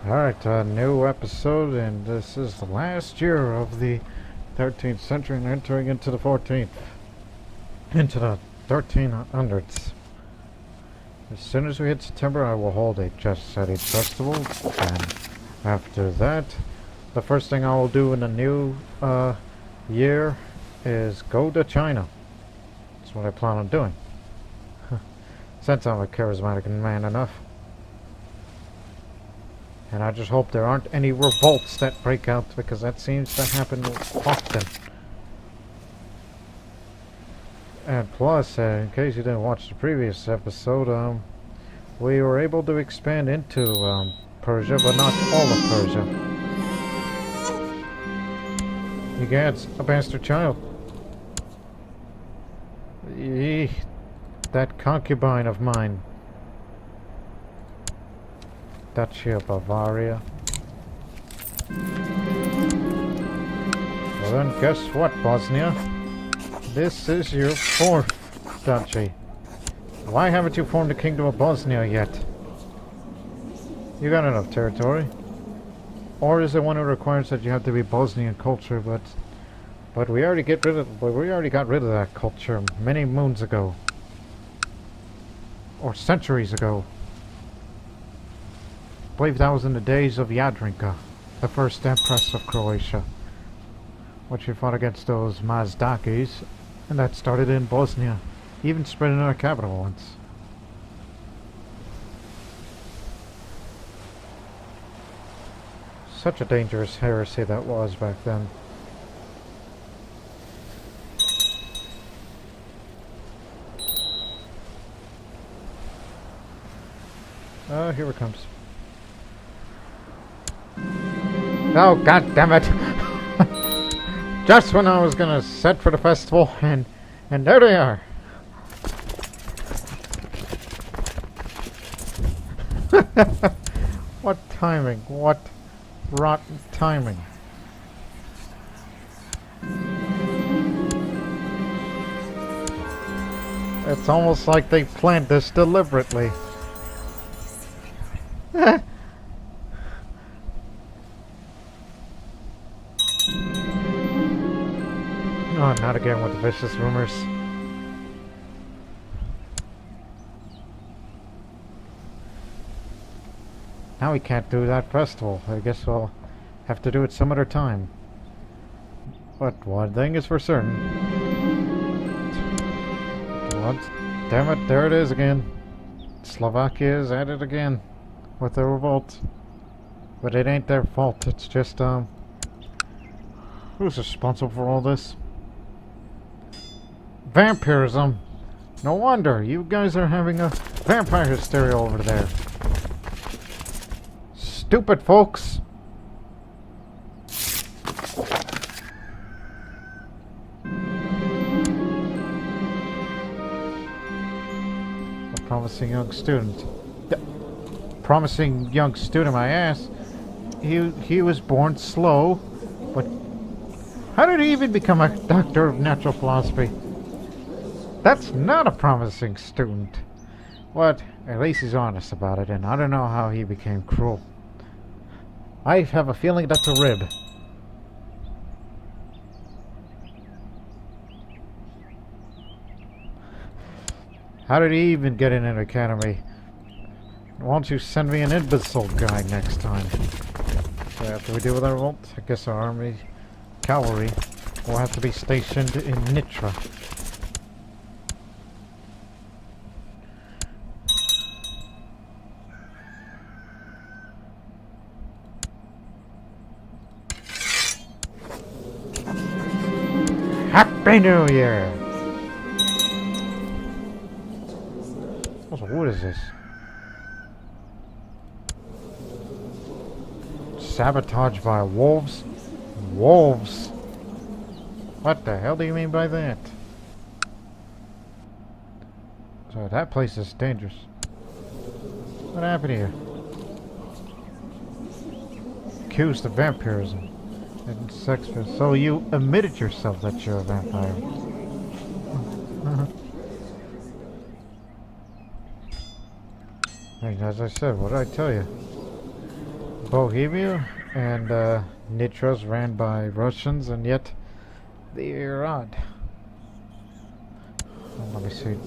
Alright, new episode, and this is the last year of the 13th century and entering into the 14th. Into the 1300s. As soon as we hit September, I will hold a Just Setting Festival, and after that, the first thing I will do in the new year is go to China. That's what I plan on doing. Since I'm a charismatic man enough. And I just hope there aren't any revolts that break out, because that seems to happen often. And plus, in case you didn't watch the previous episode, we were able to expand into Persia, but not all of Persia. Egads, a bastard child. Eeh, that concubine of mine. Duchy of Bavaria. Well then, guess what, Bosnia? This is your fourth duchy. Why haven't you formed the Kingdom of Bosnia yet? You got enough territory. Or is it one that requires that you have to be Bosnian culture? But we already got rid of that culture many moons ago, or centuries ago. I believe that was in the days of Jadranka, the first Empress of Croatia, when she fought against those Mazdakis, and that started in Bosnia, even spread in our capital once. Such a dangerous heresy that was back then. Here it comes. Oh, god damn it! Just when I was gonna set for the festival, and there they are. What timing? What rotten timing? It's almost like they planned this deliberately. Oh, not again with the vicious rumors. Now we can't do that festival. I guess we'll have to do it some other time. But one thing is for certain. What? Damn it, there it is again. Slovakia is at it again with the revolt. But it ain't their fault, it's just, who's responsible for all this? Vampirism! No wonder, you guys are having a vampire hysteria over there. Stupid folks! A promising young student. Promising young student, my ass. He was born slow, but how did he even become a doctor of natural philosophy? That's not a promising student. But at least he's honest about it, and I don't know how he became cruel. I have a feeling that's a rib. How did he even get in an academy? Why don't you send me an imbecile guy next time? So after we deal with our revolt, I guess our army, cavalry, will have to be stationed in Nitra. Happy New Year! What is this? Sabotage by wolves? Wolves? What the hell do you mean by that? So that place is dangerous. What happened here? Accused of vampirism and sex. So you admitted yourself that you're a vampire. As I said, what did I tell you? Bohemia and Nitra's ran by Russians, and yet they're odd. Let me see.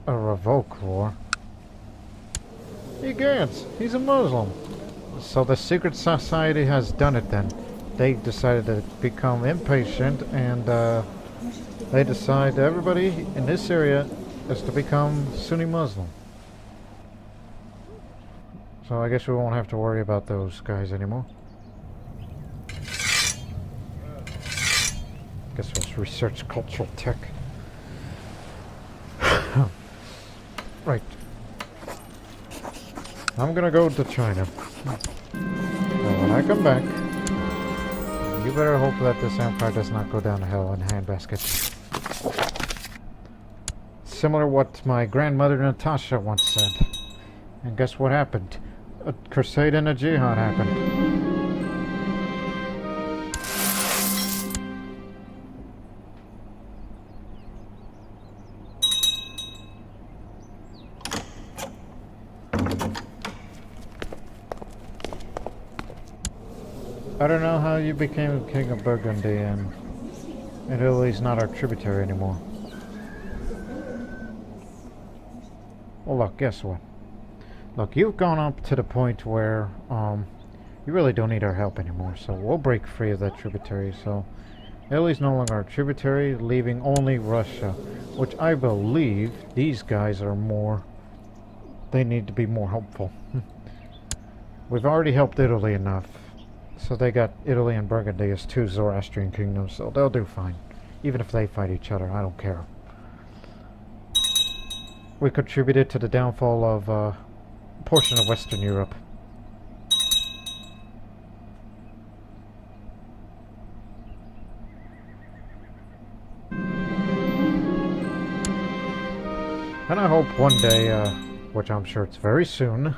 A Revolt war. Egads, he's a Muslim. So the secret society has done it then. They decided to become impatient, and they decide everybody in this area is to become Sunni Muslim. So I guess we won't have to worry about those guys anymore. Guess let's research cultural tech. Right. I'm gonna go to China. And when I come back, you better hope that this empire does not go down to hell in a handbasket. Similar to what my grandmother Natasha once said. And guess what happened? A crusade and a jihad happened. I don't know how you became king of Burgundy, and Italy's not our tributary anymore. Well, look, guess what? Look, you've gone up to the point where you really don't need our help anymore, so we'll break free of that tributary. So Italy's no longer our tributary, leaving only Russia, which I believe these guys are more... They need to be more helpful. We've already helped Italy enough. So they got Italy and Burgundy as two Zoroastrian kingdoms, so they'll do fine. Even if they fight each other, I don't care. We contributed to the downfall of a portion of Western Europe. And I hope one day, which I'm sure it's very soon,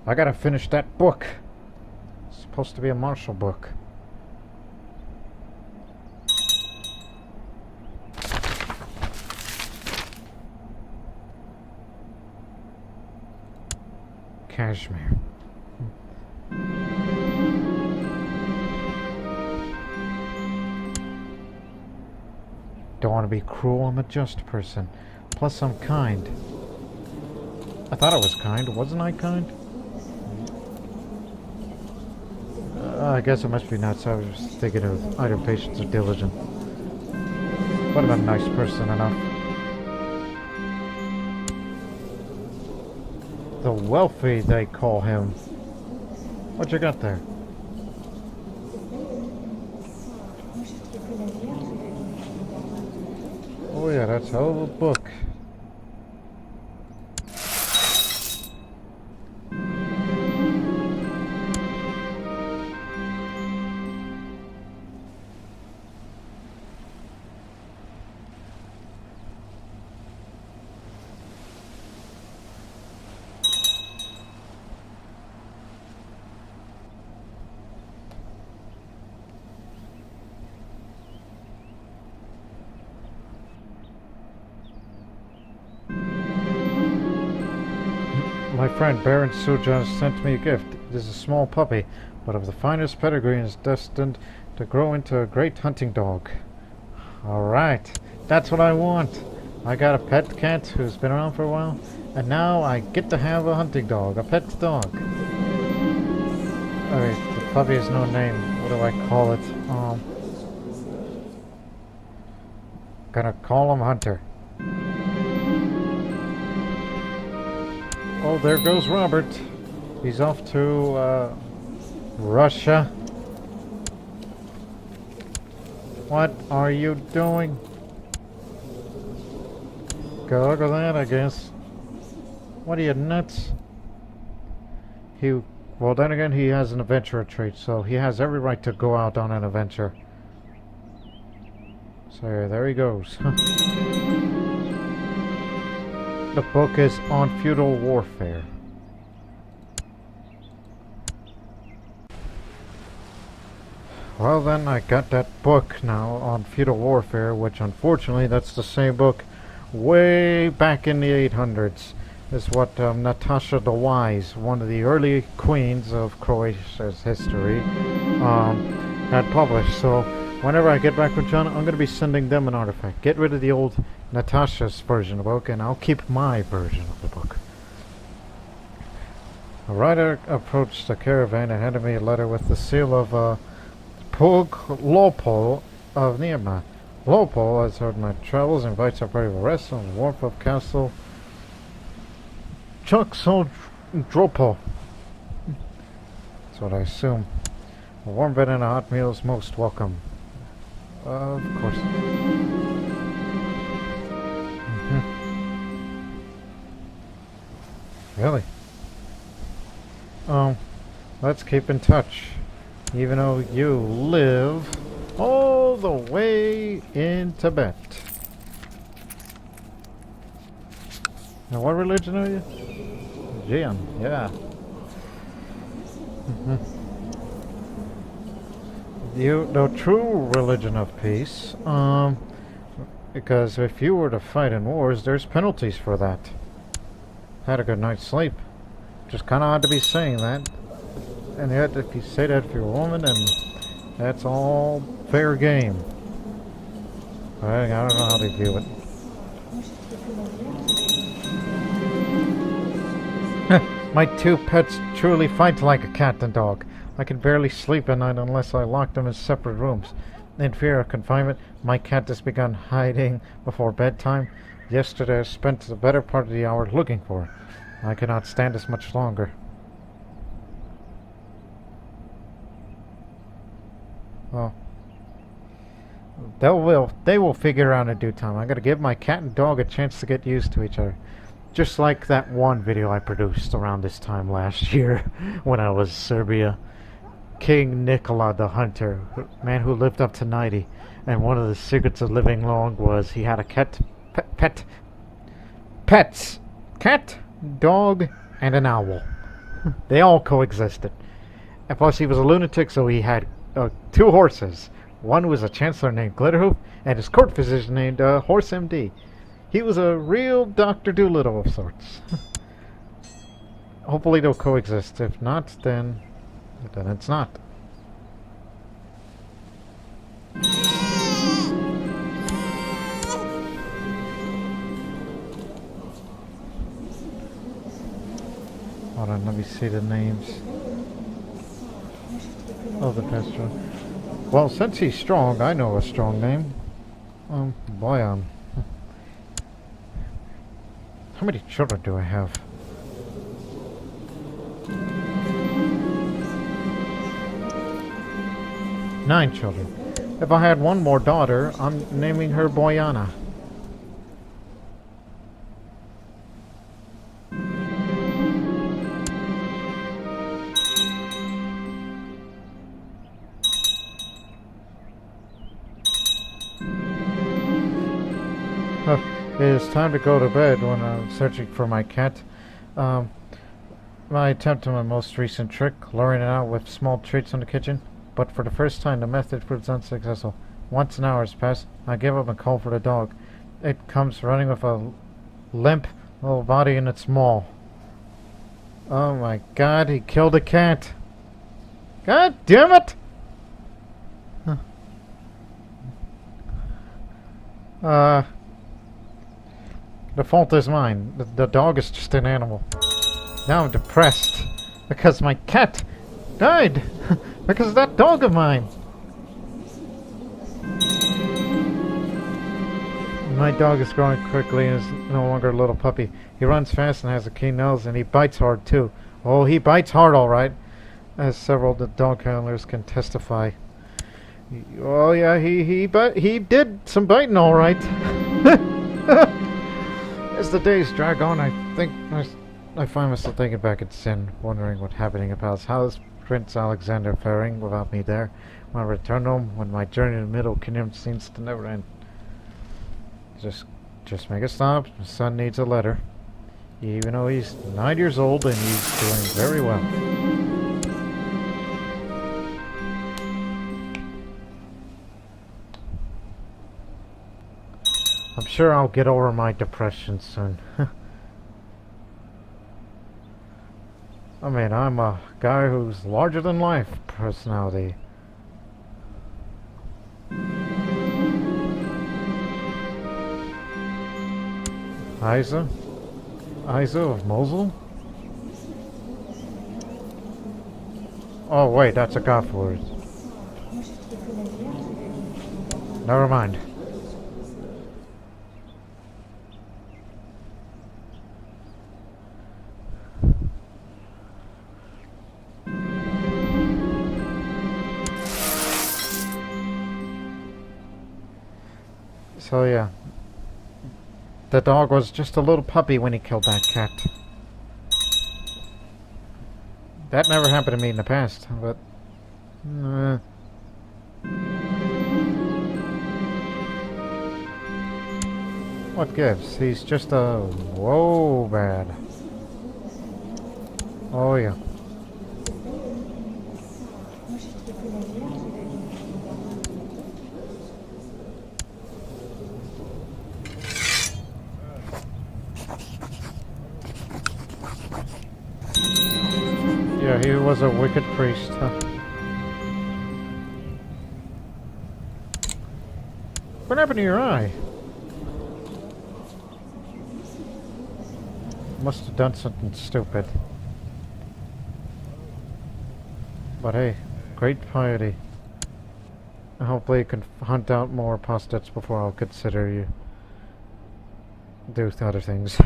I gotta finish that book. Supposed to be a Marshall book. Kashmir. Don't want to be cruel, I'm a just person. Plus I'm kind. I thought I was kind, wasn't I kind? I guess it must be nuts. I was thinking of either patience or diligent. But I'm a nice person enough. The wealthy, they call him. What you got there? Oh yeah, that's a hell of a book. My friend Baron Suja sent me a gift. It is a small puppy, but of the finest pedigree and is destined to grow into a great hunting dog. Alright, that's what I want. I got a pet cat who's been around for a while, and now I get to have a hunting dog, a pet dog. Alright, the puppy has no name. What do I call it? Gonna call him Hunter. Oh, there goes Robert. He's off to, Russia. What are you doing? Good luck with that, I guess. What are you, nuts? Well, then again, he has an adventurer trait, so he has every right to go out on an adventure. So, there he goes. The book is on feudal warfare. Well then, I got that book now on feudal warfare, which unfortunately that's the same book way back in the 800s. Is what Natasha the Wise, one of the early queens of Croatia's history, had published. So whenever I get back with John, I'm going to be sending them an artifact. Get rid of the old Natasha's version of the book, and I'll keep my version of the book. A rider approached the caravan and handed me a letter with the seal of Pug Lopol of Nirma. Lopol has heard my travels, invites our party to rest on the wharf of Castle Dropo. That's what I assume. A warm bed and a hot meal is most welcome. Of course. Really? Let's keep in touch. Even though you live all the way in Tibet. Now, what religion are you? Jian, yeah. The true religion of peace, because if you were to fight in wars, there's penalties for that. Had a good night's sleep. Just kind of odd to be saying that. And yet, if you say that if you're a woman, and that's all fair game. I don't know how they view it. My two pets truly fight like a cat and dog. I can barely sleep at night unless I lock them in separate rooms. In fear of confinement, my cat has begun hiding before bedtime. Yesterday I spent the better part of the hour looking for her. I cannot stand this much longer. Oh. They will figure out in due time. I gotta give my cat and dog a chance to get used to each other. Just like that one video I produced around this time last year when I was Serbia. King Nikola the Hunter, man who lived up to 90. And one of the secrets of living long was he had a pets. Cat, dog, and an owl. They all coexisted. And plus he was a lunatic, so he had 2 horses. One was a chancellor named Glitterhoof, and his court physician named Horse MD. He was a real Dr. Doolittle of sorts. Hopefully they'll coexist. If not, then it's not. Hold on, let me see the names of the pastor. Well, since he's strong, I know a strong name. Boyan. How many children do I have? 9 children. If I had one more daughter, I'm naming her Boyana. It is time to go to bed when I'm searching for my cat. My attempt at my most recent trick, luring it out with small treats in the kitchen, but for the first time the method proves unsuccessful. Once an hour has passed, I give up and call for the dog. It comes running with a limp little body in its maw. Oh my god, he killed a cat! God damn it! The fault is mine. The dog is just an animal. Now I'm depressed because my cat died because of that dog of mine. My dog is growing quickly and is no longer a little puppy. He runs fast and has a keen nose, and he bites hard too. Oh, he bites hard, all right, as several of the dog handlers can testify. Oh yeah, he did some biting, all right. As the days drag on, I find myself thinking back at Sin, wondering what's happening about how is Prince Alexander faring without me there. When I return home, when my journey to the Middle Kingdom seems to never end. Just make a stop. My son needs a letter. Even though he's 9 years old and he's doing very well. sure I'll get over my depression soon. I mean, I'm a guy who's larger than life personality. Isa? Isa of Mosul? Oh wait, that's a Goth word. Never mind. So yeah, the dog was just a little puppy when he killed that cat. That never happened to me in the past, but... What gives? He's just a... Whoa, bad. Oh yeah. Yeah, he was a wicked priest, huh? What happened to your eye? Must have done something stupid. But hey, great piety. Hopefully you can hunt out more apostates before I'll consider you do other things.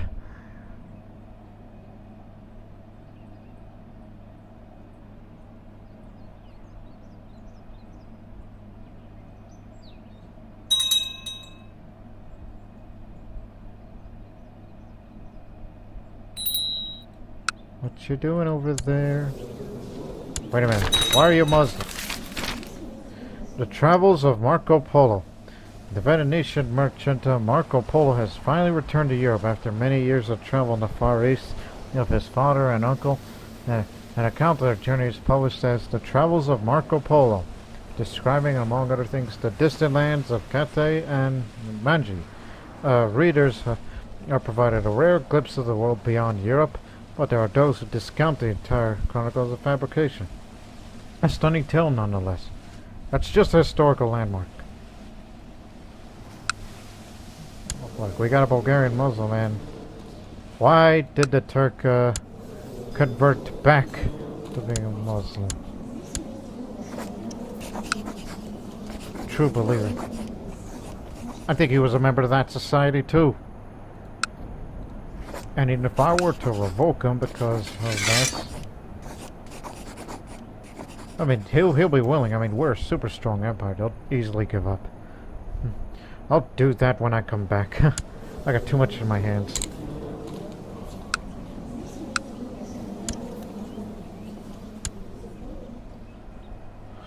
What you doing over there? Wait a minute. Why are you Muslim? The Travels of Marco Polo. The Venetian merchant Marco Polo has finally returned to Europe after many years of travel in the Far East of his father and uncle. An account of their journey is published as The Travels of Marco Polo, describing, among other things, the distant lands of Cathay and Manji. Readers are provided a rare glimpse of the world beyond Europe, but there are those who discount the entire chronicle as a fabrication. A stunning tale, nonetheless. That's just a historical landmark. Look, we got a Bulgarian Muslim, and why did the Turk convert back to being a Muslim? True believer. I think he was a member of that society too. And even if I were to revoke him because of that, I mean, he'll be willing. I mean, we're a super strong empire. They'll easily give up. I'll do that when I come back. I got too much in my hands.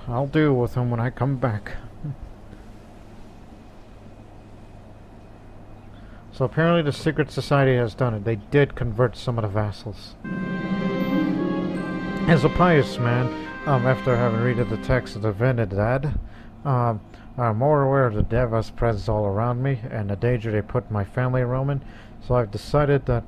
I'll deal with him when I come back. So apparently the secret society has done it. They did convert some of the vassals. As a pious man, after having read the text of the Venedad, I'm more aware of the Devas' presence all around me and the danger they put my family in Roman, so I've decided that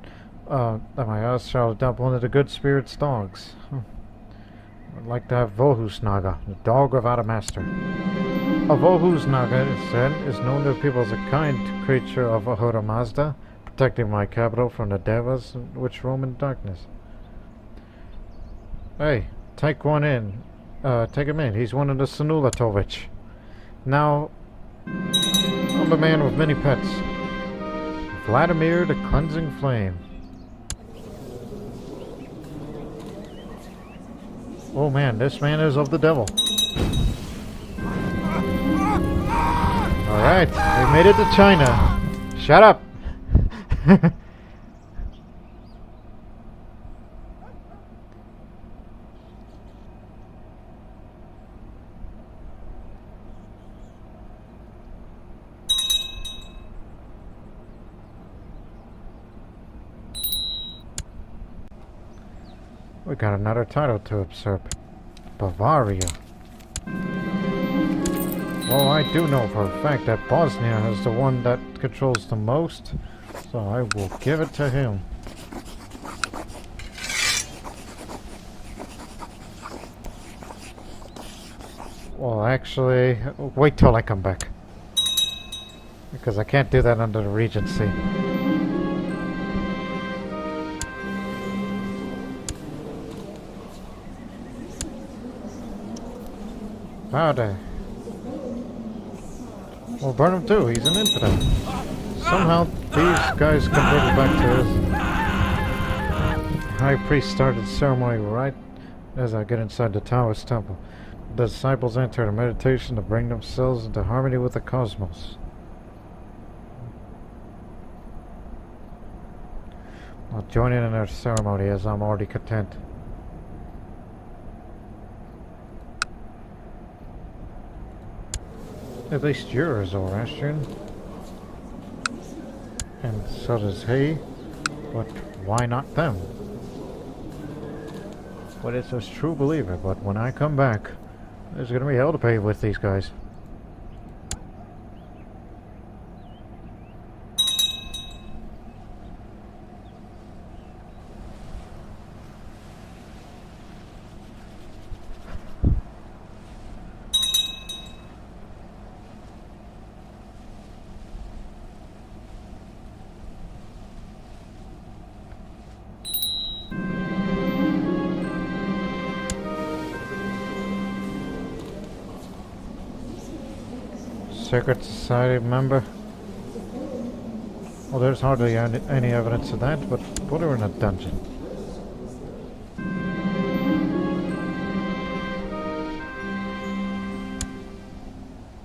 my house shall adopt one of the good spirit's dogs. I'd like to have Vohusnaga, the dog without a master. A Vohusnaga, it said, is known to people as a kind creature of Ahura Mazda, protecting my capital from the Devas which roam in darkness. Hey, take one in. Take him in. He's one of the Senulatovic. Now, I'm a man with many pets. Vladimir the Cleansing Flame. Oh man, this man is of the devil. Alright, we made it to China. Shut up! We got another title to usurp. Bavaria. Well, I do know for a fact that Bosnia is the one that controls the most, so I will give it to him. Well, actually, wait till I come back. Because I can't do that under the Regency. Howdy. Well, burn him too. He's an infidel. Somehow, these guys converted back to his. The high priest started the ceremony right as I get inside the Taoist temple. The disciples enter a meditation to bring themselves into harmony with the cosmos. I'll join in their ceremony as I'm already content. At least you're a Zoroastrian. And so does he. But why not them? But it's a true believer, but when I come back, there's gonna be hell to pay with these guys. Secret Society member? Well, there's hardly any evidence of that, but put her in a dungeon.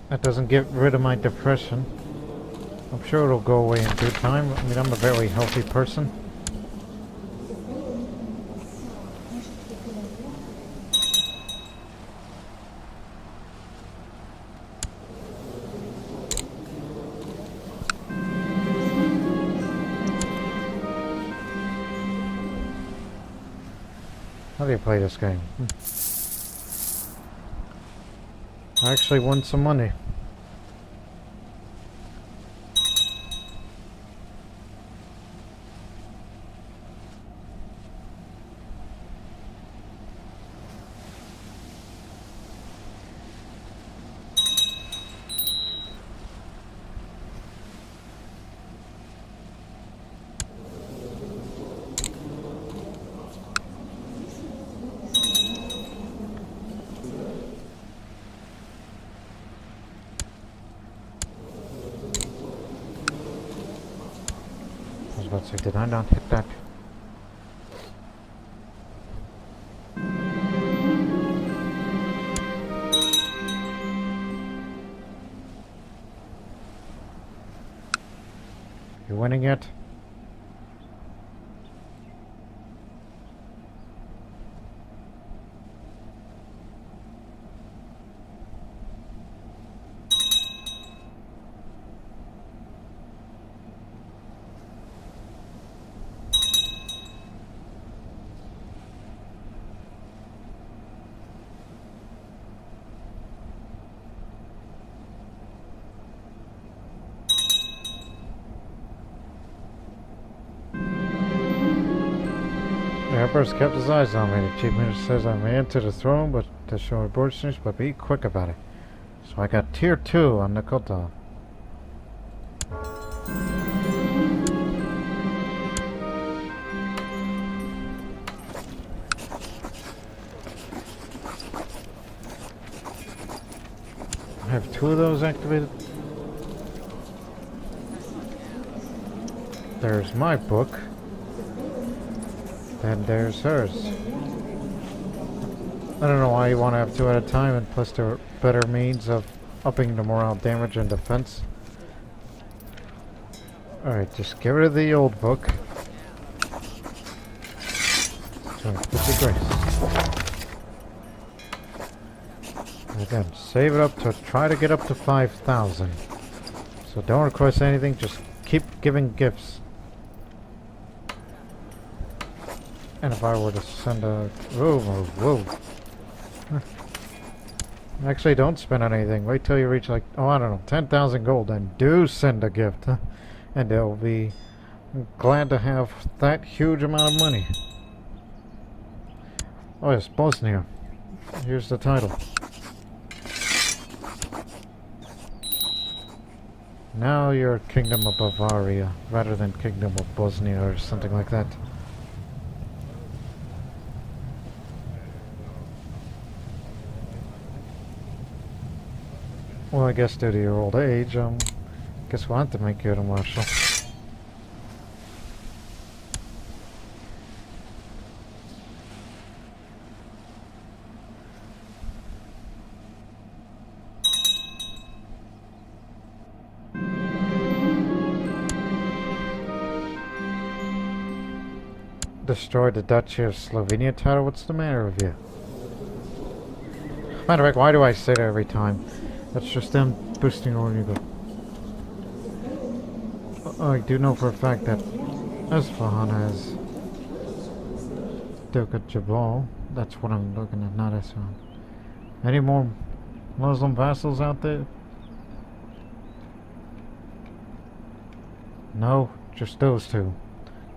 That doesn't get rid of my depression. I'm sure it'll go away in due time. I mean, I'm a very healthy person. How do you play this game? I actually won some money. Let's see, did I not hit that? You winning yet? The Emperor's kept his eyes on me. The Chief Minister says I may enter the throne, but to show abortions, but be quick about it. So I got tier 2 on the Kota. I have 2 of those activated. There's my book. And there's hers. I don't know why you want to have 2 at a time, and plus there are better means of upping the morale, damage, and defense. Alright, just get rid of the old book. So, with the grace. And then, save it up to try to get up to 5,000. So don't request anything, just keep giving gifts. And if I were to send a... Whoa, whoa, whoa. Actually, don't spend on anything. Wait till you reach like, oh, I don't know, 10,000 gold, and do send a gift. And they'll be glad to have that huge amount of money. Oh yes, Bosnia. Here's the title. Now you're Kingdom of Bavaria, rather than Kingdom of Bosnia or something like that. Well, I guess due to your old age, guess we'll have to make you a marshal. Destroyed the Duchy of Slovenia title? What's the matter with you? Matter of fact, why do I say that every time? That's just them boosting your ego. I do know for a fact that Esfahan has Duke of Jabal. That's what I'm looking at, not Esfahan. Any more Muslim vassals out there? No, just those two.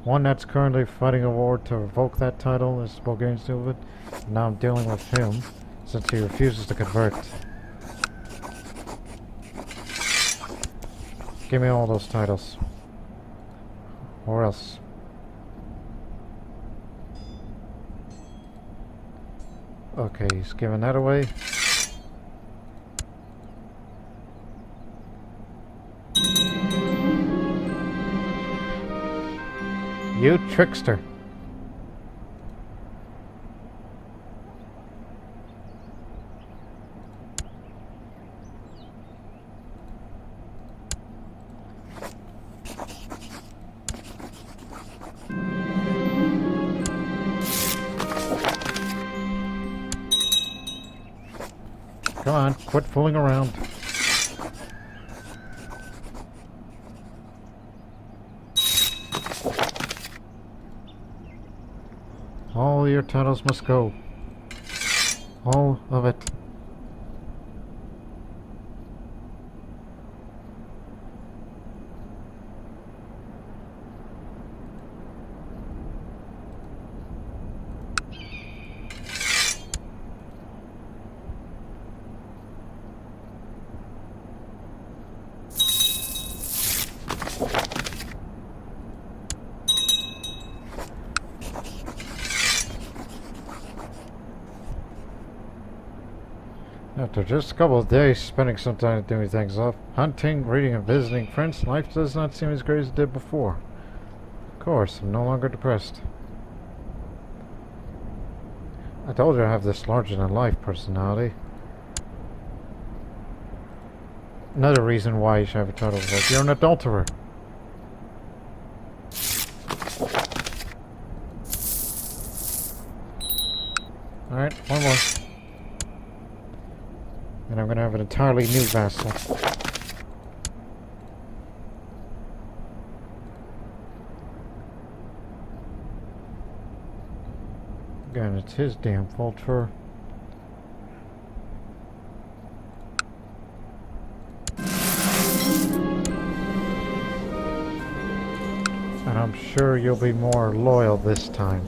One that's currently fighting a war to revoke that title, as the Bulgarians deal with it. Now I'm dealing with him, since he refuses to convert. Give me all those titles. Or else. Okay, he's giving that away. You trickster. Come on, quit fooling around. All your titles must go. All of it. After just a couple of days spending some time doing things off, hunting, reading, and visiting friends, life does not seem as great as it did before. Of course, I'm no longer depressed. I told you I have this larger-than-life personality. Another reason why you should have a title vote. You're an adulterer. Alright, one more. And I'm going to have an entirely new vassal. Again, it's his damn fault for... And I'm sure you'll be more loyal this time.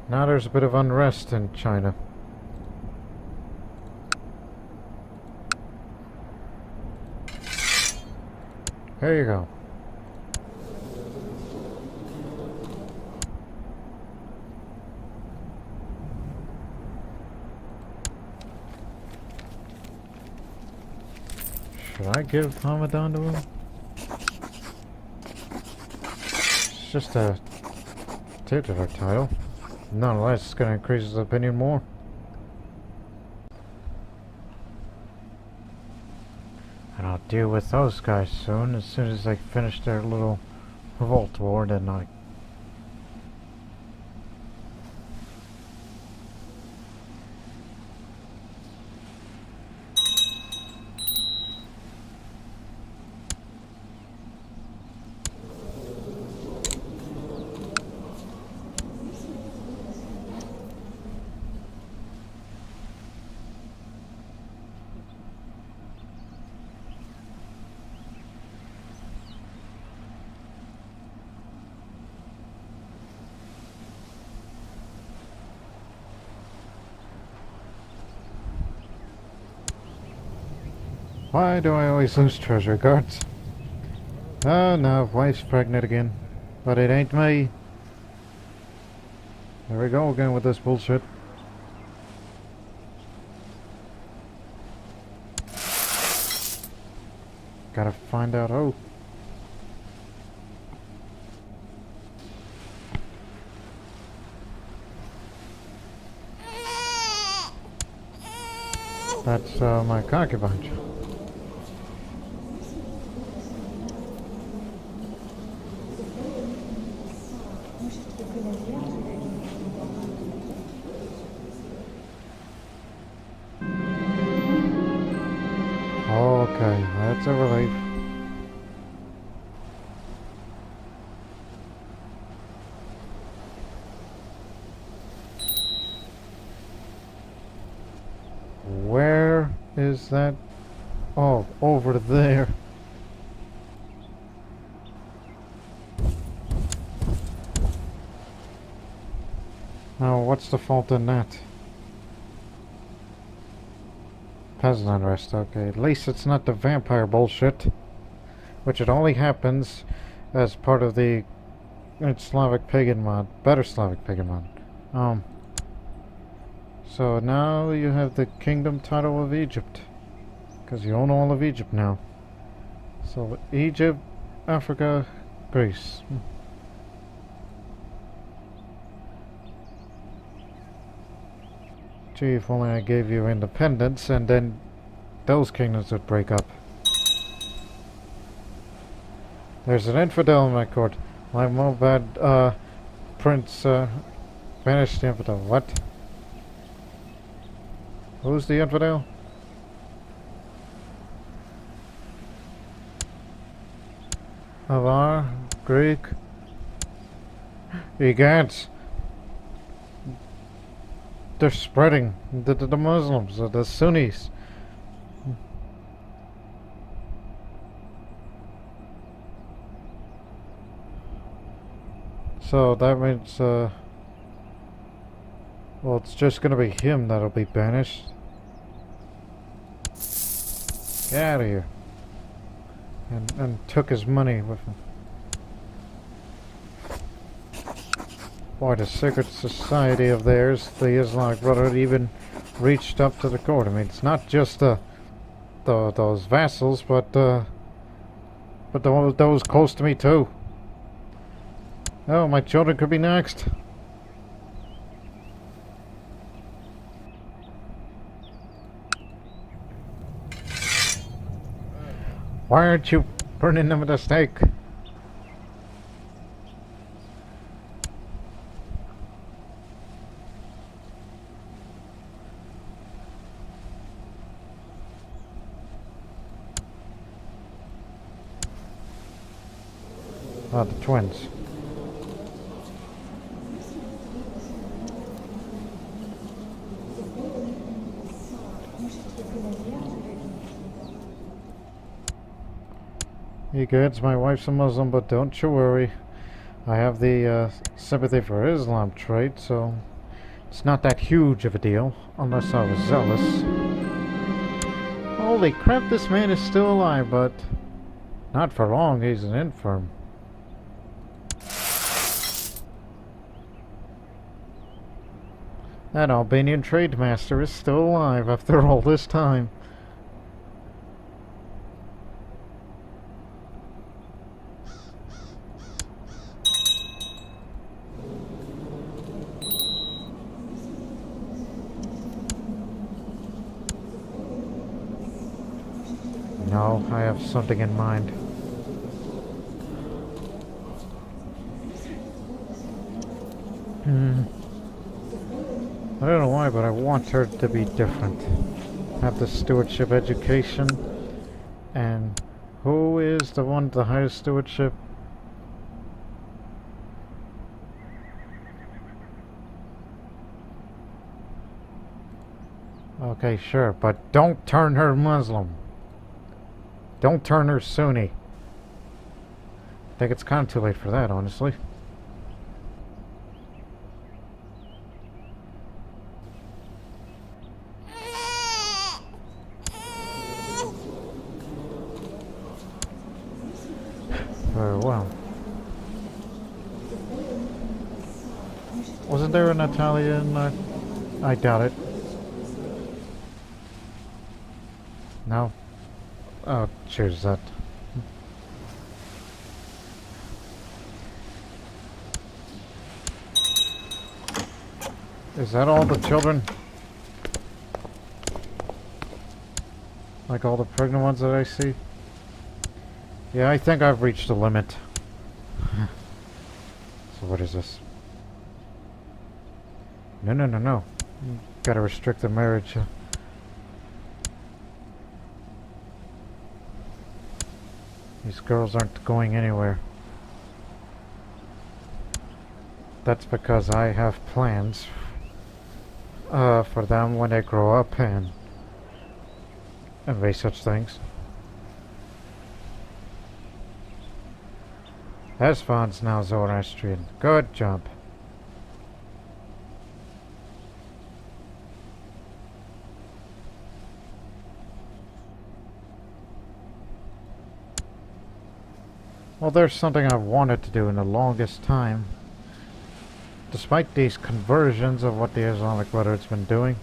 Now there's a bit of unrest in China. There you go. Should I give Hamadan to him? It's just a titular title. Nonetheless, it's going to increase his opinion more. And I'll deal with those guys soon as they finish their little revolt war, then I... Why do I always lose treasure guards? Oh no, wife's pregnant again. But it ain't me. There we go again with this bullshit. Gotta find out who. That's my concubine. Okay, that's a relief. Where is that? Oh, over there. Now, what's the fault in that? Peasant unrest, okay. At least it's not the vampire bullshit. Which it only happens as part of the Slavic pagan mod. Better Slavic pagan mod. So now you have the kingdom title of Egypt. Because you own all of Egypt now. So Egypt, Africa, Greece. Gee, if only I gave you independence and then those kingdoms would break up. There's an infidel in my court. My Mobad, prince, banished the infidel. What? Who's the infidel? Avar, Greek, Egads. They're spreading. The Muslims, the Sunnis. So that means, well, it's just gonna be him that'll be banished. Get out of here. And took his money with him. Boy, the secret society of theirs, the Islamic Brotherhood, even reached up to the court. I mean, it's not just those vassals, but those close to me too. Oh, my children could be next. Why aren't you burning them at the stake? Oh, the twins. You goods, my wife's a Muslim, but don't you worry. I have the sympathy for Islam trait, so it's not that huge of a deal, unless I was zealous. Holy crap, this man is still alive, but not for long, he's an infirm. That Albanian trade master is still alive after all this time. No, I have something in mind. I don't know why, but I want her to be different. Have the stewardship education. And who is the one with the highest stewardship? Okay, sure, but don't turn her Muslim. Don't turn her Sunni. I think it's kind of too late for that, honestly. Very well. Wasn't there an Italian? I doubt it. No? Oh, cheers that. Is that all the children? Like all the pregnant ones that I see? Yeah, I think I've reached the limit. So what is this? No. Gotta restrict the marriage. These girls aren't going anywhere. That's because I have plans for them when they grow up and raise such things. As funds now, Zoroastrian. Good job. Well, there's something I've wanted to do in the longest time. Despite these conversions of what the Islamic Brotherhood's been doing.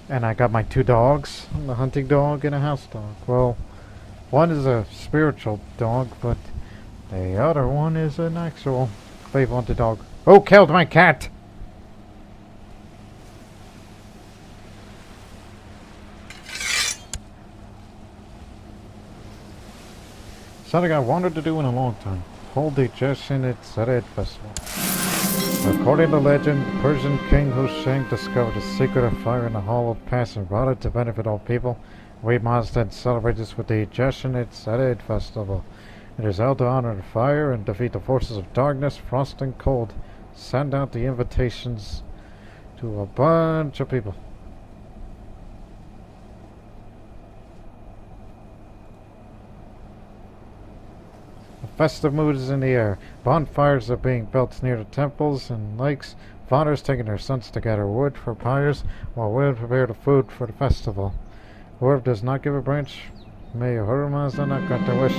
And I got my 2 dogs, a hunting dog and a house dog. Well, one is a spiritual dog, but the other one is an actual faithful-hunted dog. Who killed my cat? Something I wanted to do in a long time. Hold the Jeshanit Zared festival. According to legend, the Persian king Hussein discovered a secret of fire in the Hollow Pass and brought it to benefit all people. We must then celebrate this with the Jeshanit Zared festival. It is held to honor the fire and defeat the forces of darkness, frost, and cold. Send out the invitations to a bunch of people. A festive mood is in the air. Bonfires are being built near the temples and lakes. Fathers taking their sons to gather wood for pyres, while women prepare the food for the festival. Whoever does not give a branch, may Ahura not grant their wish.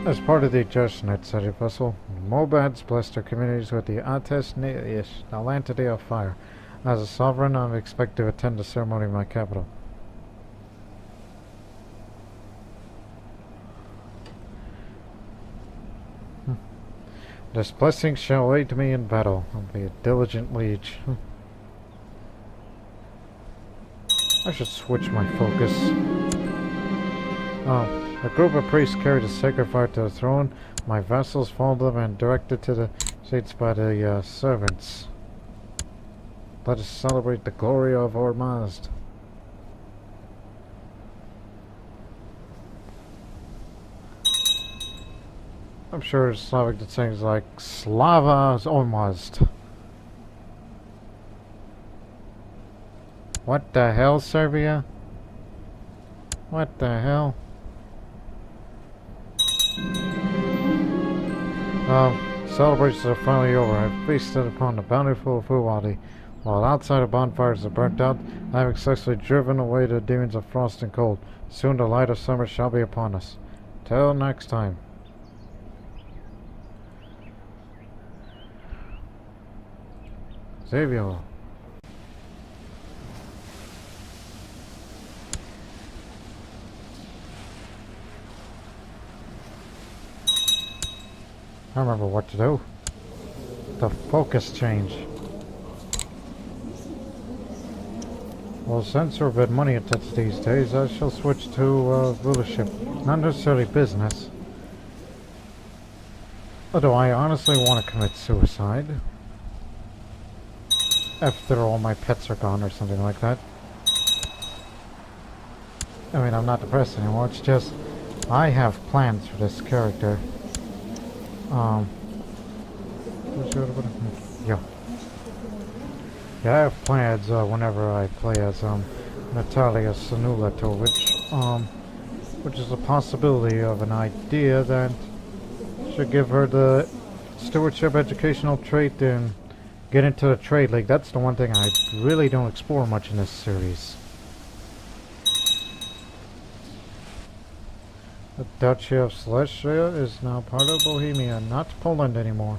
As part of the Jeshanit Zared festival, the Mobads blessed their communities with the Ates Neish, the Lantide of Fire. As a sovereign, I am expected to attend the ceremony in my capital. This blessing shall aid me in battle. I'll be a diligent liege. I should switch my focus. A group of priests carried a sacred fire to the throne. My vassals followed them and directed to the seats by the servants. Let us celebrate the glory of Ormazd. I'm sure Slavic did things like Slava Ormazd. What the hell, Serbia? What the hell? Celebrations are finally over. I've feasted upon the bountiful food while outside of bonfires are burnt out. I have successfully driven away the demons of frost and cold. Soon the light of summer shall be upon us. Till next time. Xavier. I remember what to do. The focus change. Well, since we're a bit money attached these days, I shall switch to rulership. Not necessarily business. Although I honestly want to commit suicide. After all my pets are gone or something like that. I mean, I'm not depressed anymore, it's just I have plans for this character. Yeah. Yeah, I have plans whenever I play as Natalia Senulatovic, which is a possibility of an idea that should give her the stewardship educational trait and get into the trade league. That's the one thing I really don't explore much in this series. The Duchy of Silesia is now part of Bohemia, not Poland anymore.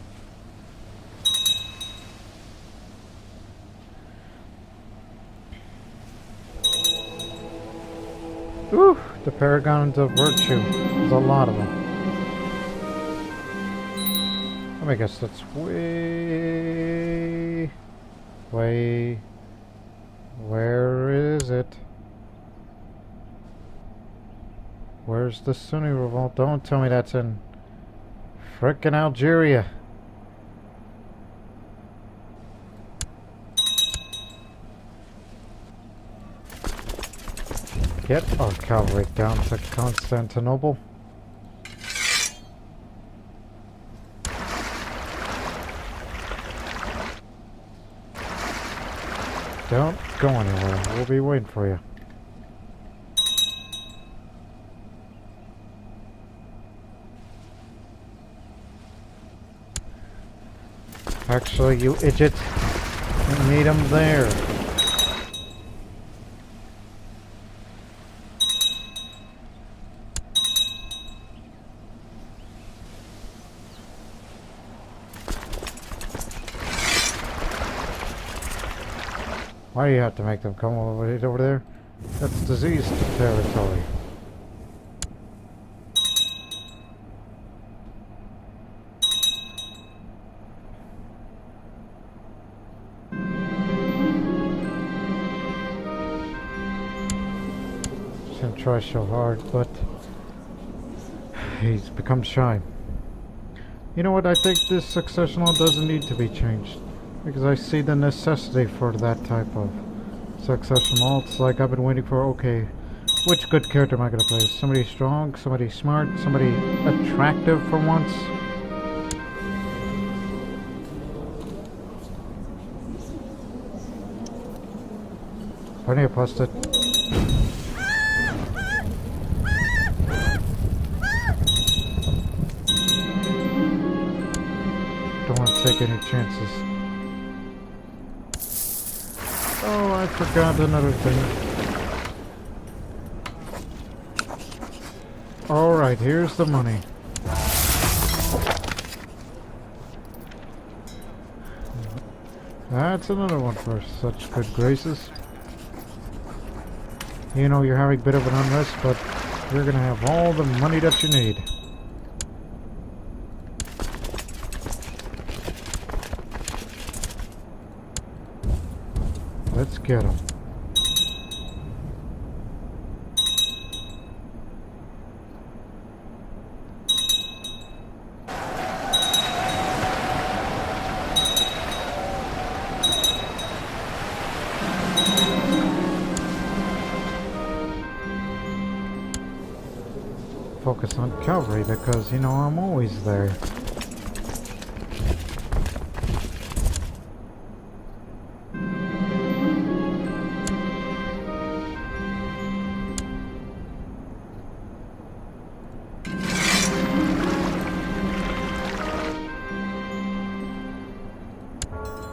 Ooh, the paragons of virtue. There's a lot of them. Let me guess, that's way... Where is it? Where's the Sunni revolt? Don't tell me that's in frickin' Algeria. Get our cavalry down to Constantinople. Don't go anywhere. We'll be waiting for you. Actually, you idiot. You need them there. Why do you have to make them come over there? That's diseased territory. Shouldn't try so hard, but he's become shy. You know what? I think this succession law doesn't need to be changed. Because I see the necessity for that type of succession law. It's like I've been waiting for, okay, which good character am I going to play? Somebody strong, somebody smart, somebody attractive for once? Plenty of busted. Don't want to take any chances. Oh, I forgot another thing. Alright, here's the money. That's another one for such good graces. You know you're having a bit of an unrest, but you're gonna have all the money that you need. Let's get him. Focus on cavalry because, you know, I'm always there.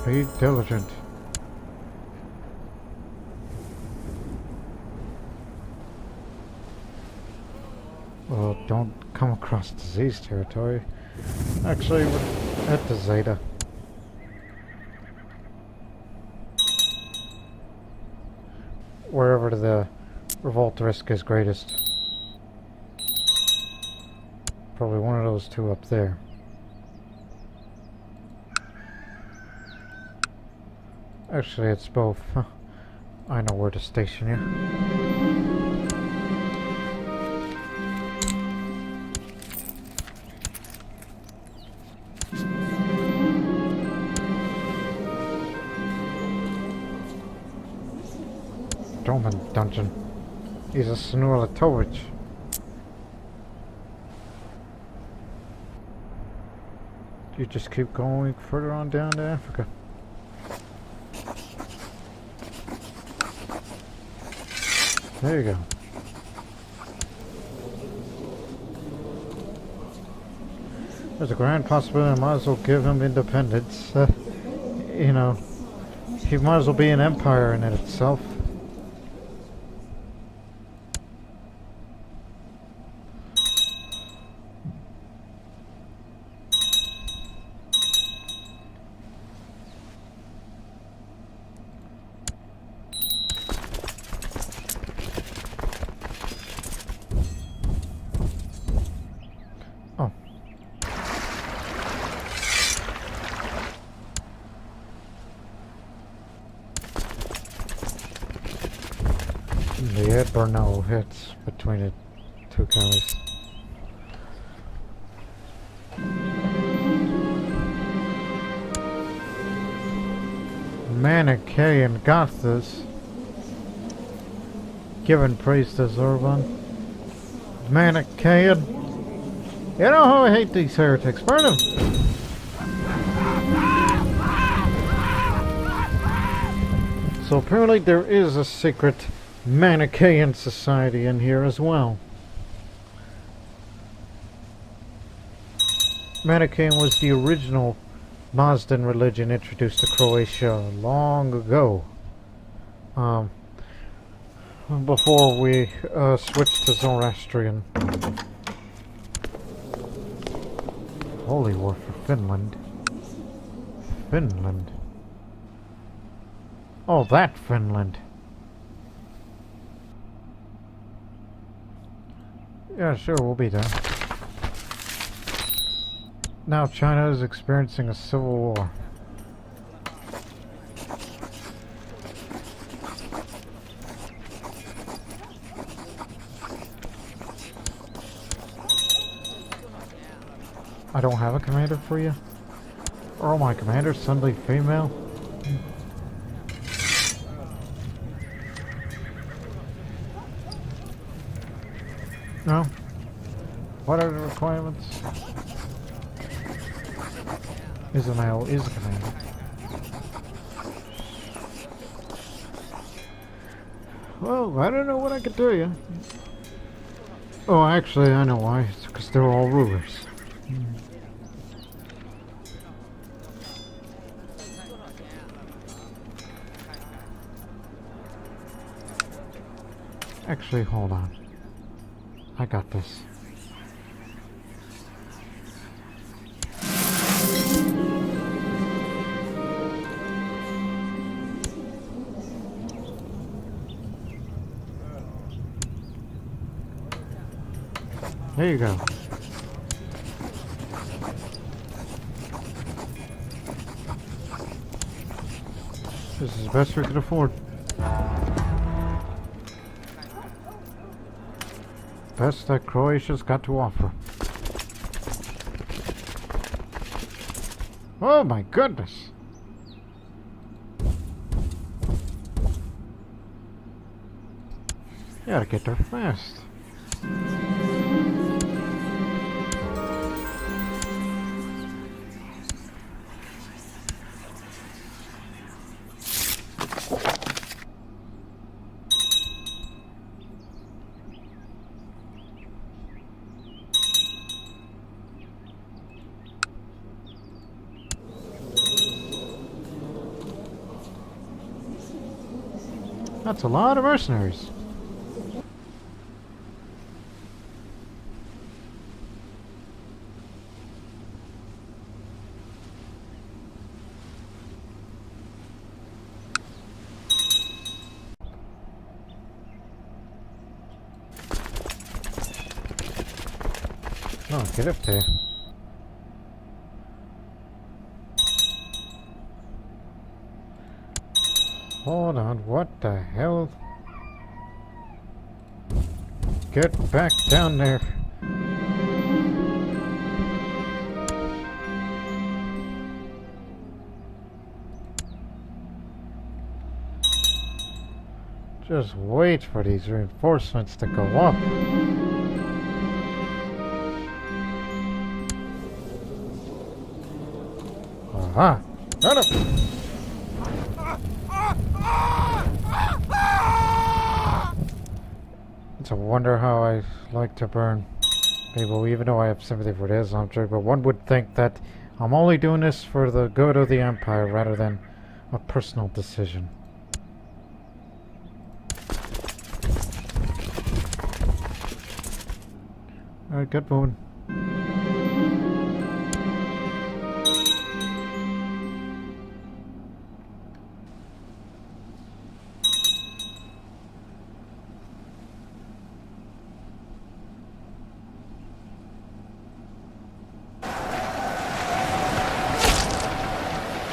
Be diligent. Well, don't come across disease territory. Actually, we're at the Zeta. Wherever the revolt risk is greatest. Probably one of those two up there. Actually, it's both. Huh. I know where to station you. Roman dungeon. He's a Senulatovic. You just keep going further on down to Africa. There you go. There's a grand possibility I might as well give him independence. You know, he might as well be an empire in it itself. Brno hits between the two counties. Manichaean got this. Giving praise to Zoroastrian. Manichaean. You know how I hate these heretics. Burn them! So apparently there is a secret Manichaean society in here as well. Manichaean was the original Mazdan religion introduced to Croatia long ago. Before we switched to Zoroastrian. Holy war for Finland. Finland. Oh, that Finland. Yeah, sure, we'll be there. Now China is experiencing a civil war. I don't have a commander for you? Or my commander suddenly female? No? What are the requirements? Is a male, is a commander. Well, I don't know what I could do you. Oh, actually, I know why. It's because they're all rulers. Actually, hold on. I got this. There you go. This is the best we could afford. Best that Croatia's got to offer. Oh my goodness! You gotta get there fast. That's a lot of mercenaries. Oh, get up there. Hold on, what the hell? Get back down there. Just wait for these reinforcements to go up. Aha! Got him! It's a wonder how I like to burn people, even though I have sympathy for this object, but one would think that I'm only doing this for the good of the Empire rather than a personal decision. Alright, good moving.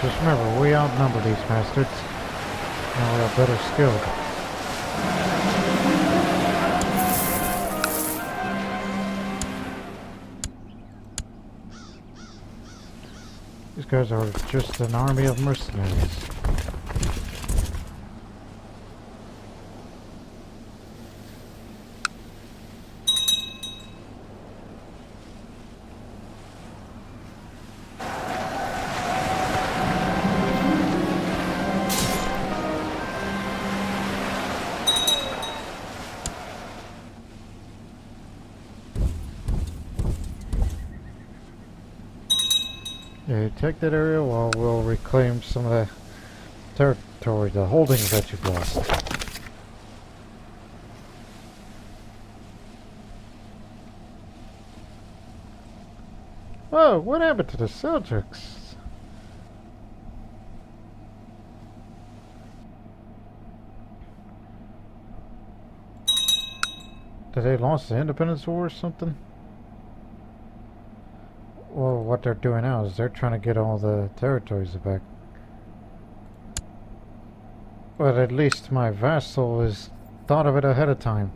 Just remember, we outnumber these bastards, and we are better skilled. guys are just an army of mercenaries. Yeah, you take that area while we'll reclaim some of the territory, the holdings that you've lost. Whoa, what happened to the Seljuks? Did they lost the Independence War or something? Well, what they're doing now is they're trying to get all the territories back. But at least my vassal has thought of it ahead of time.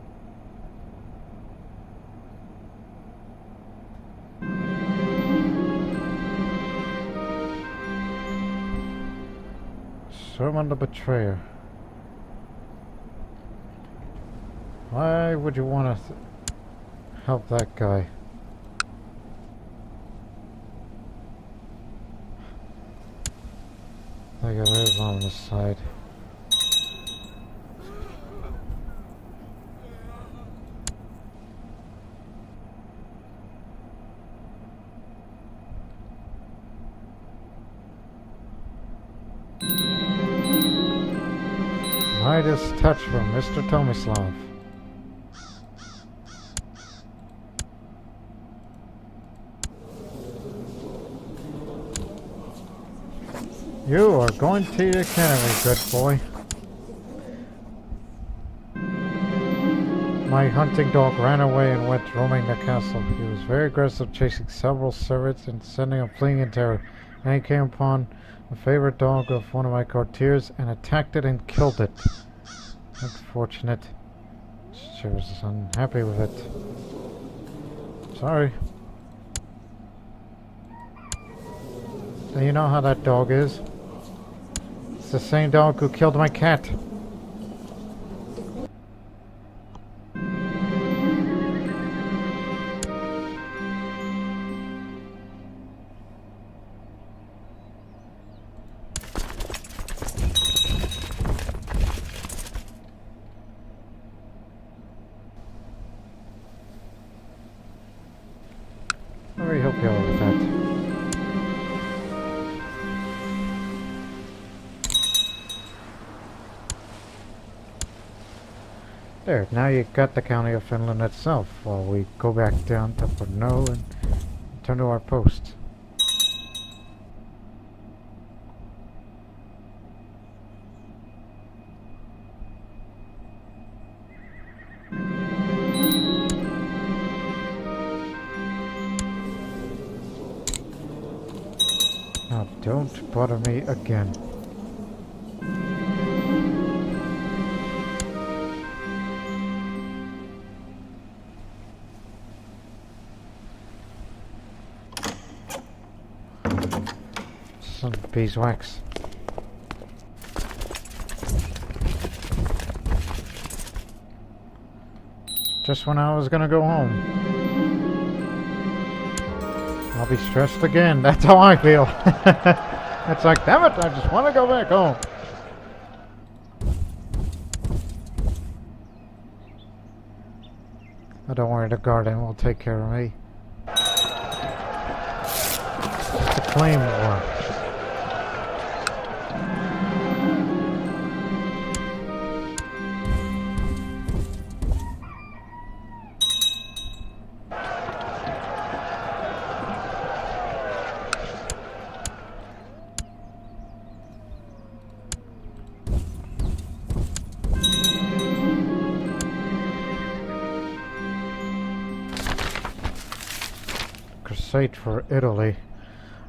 Summon the betrayer. Why would you want to help that guy? I got live on this side. Midas touch from Mr. Tomislav. You are going to the academy, good boy. My hunting dog ran away and went roaming the castle. He was very aggressive, chasing several servants and sending them fleeing in terror. And he came upon a favorite dog of one of my courtiers and attacked it and killed it. Unfortunate. She was unhappy with it. Sorry. And you know how that dog is. It's the same dog who killed my cat. Let me help you out with that. There, now you got the county of Finland itself, while we go back down to Brno and turn to our post. Now don't bother me again. Some beeswax. Just when I was gonna go home. I'll be stressed again. That's how I feel. It's like, damn it, I just want to go back home. Oh, don't worry, the garden will take care of me. Just a claim war. Crusade for Italy.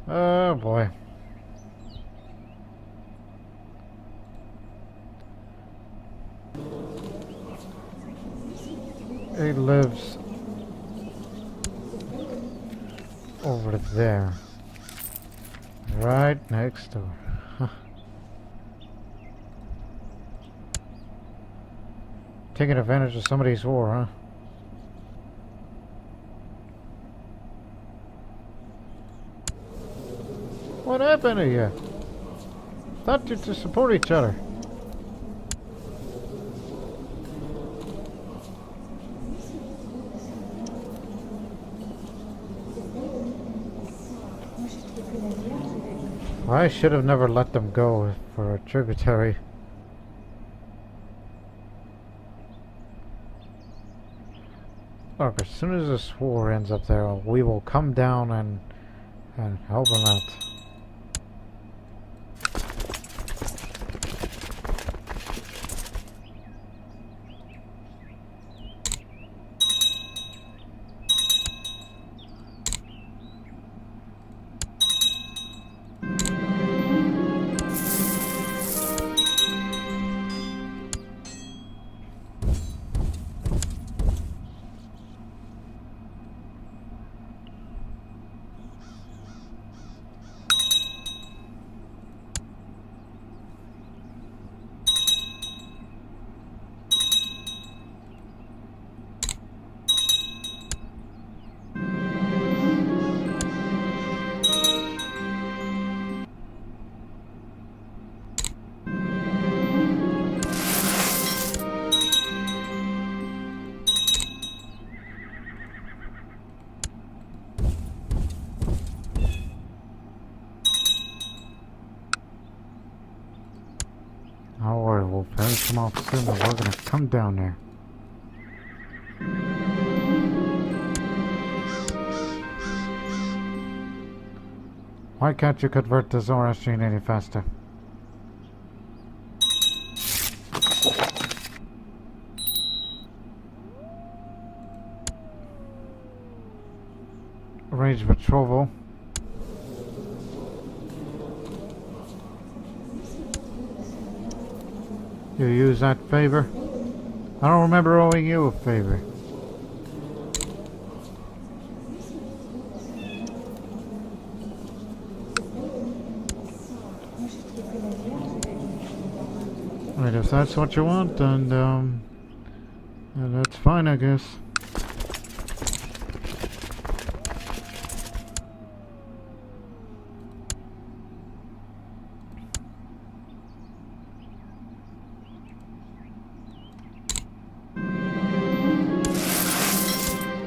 Oh boy. He lives over there. Right next door. Huh. Taking advantage of somebody's war, huh? What happened to you? Thought you to support each other. I should have never let them go for a tributary. Look, as soon as this war ends up there, we will come down and help them out. Don't worry, we'll finish them off soon, and we're gonna come down there. Why can't you convert the Zoroastrian any faster? Arrange betrothal. You use that favor? I don't remember owing you a favor. Alright, if that's what you want, then that's fine, I guess.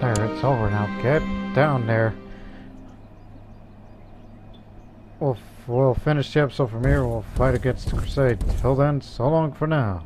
There, it's over now. Get down there. We'll finish the episode from here. We'll fight against the Crusade. Till then, so long for now.